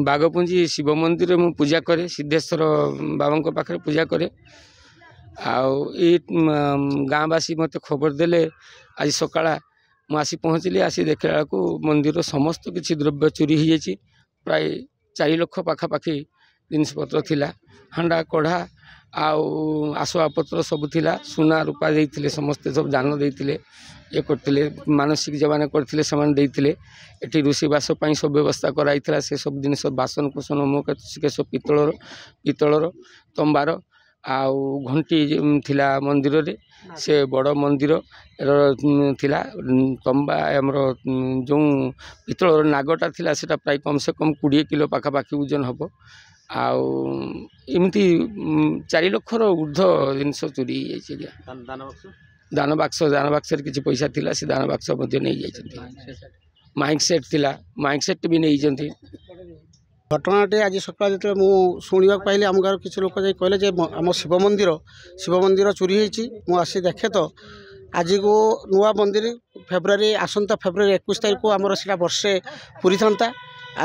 बाघपुंजी शिव मंदिर मु पूजा करे सिद्धेश्वर बाबा पाखे पूजा करे गाँवासी मत खबर देले आज सकाळ मुझी पहुँचली आसी देखला मंदिर समस्त किसी द्रव्य चोरी हो जाए प्राय 4 लाख पाखापाखि जिनपतर थिला हांडा कढ़ा आसवाबपत्र सब थिला सुना रूपा देते समस्ते सब दान देते ये करते मानसिक जो मैंने करते ये रोषेबास सब व्यवस्था कराई से सब जिन बासन कुसन मुकेश पितलर तंबार घंटी थिला मंदिर रे से बड़ मंदिर थिला तंबा आमर जो पितलर नागटा थिला सेटा प्राय कम से कम 20 किलो पाखापाखि ओजन हम आमती 4 लाख ऊर्ध जिनस चोरी दान बाक्स किसी पैसा थिला से दान बाक्स नहीं माइक सेट थिला माइक सेट भी नहीं घटनाटे आज सकाल जो शुणा पाइली आम गाँव किसी लोक कहले आम शिव मंदिर चोरी होती आसी देखे तो आज को नुआ मंदिर फेब्रुआरी आसंता फेब्रुआरी 21 तारीख को आमर से वर्षे पूरी था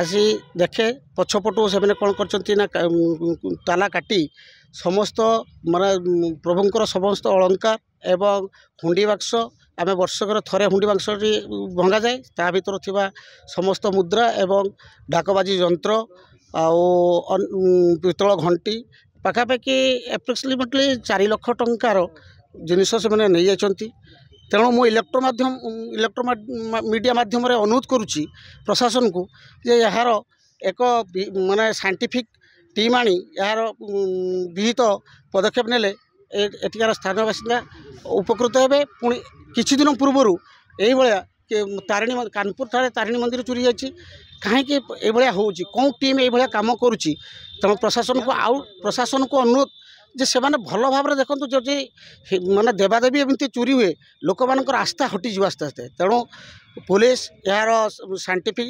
आसी देखे पछपटू से कौन कर ताला काटी समस्त माने प्रभुंर समस्त अलंकार एवं हुंडी बाक्स आम वर्षकर थरे हुंडी बाक्स भंगा जाए ता भीतर थिबा समस्त मुद्रा एवं डाकबाजी यंत्र पितल घंटी पाखापाखि एप्रोक्सीमेटली 4 लाख टंकार जिनिस से मैंने नहीं जाती तेणु मु इलेक्ट्रो मीडिया माध्यम अनुरोध करुच्ची प्रशासन को जे यार एक माने साइंटिफिक टीम आनी यार विहित पदक्षेप नेले एठिकार स्थानीय बासिंदा उपकृत हे पुणी किछि दिन पूर्वर यही तारिणी कानपुर ठारे तारिणी मंदिर चोरी जाइए कहीं होची कौन टीम ये कम करुच्ची तेणु प्रशासन को अनुरोध जे से माने भल भाव में देखो जो माने देवादेवी एमती चोरी हुए लोक मान आस्था हटिज आस्ते आस्ते तेणु पुलिस यार साइंटिफिक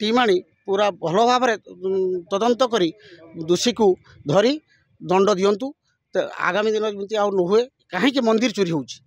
टीम आनी पूरा भल भाव में तदंत करी दोषी को धरी दंड दिंतु आगामी दिन जमी आ न हुए कहीं मंदिर चोरी होची।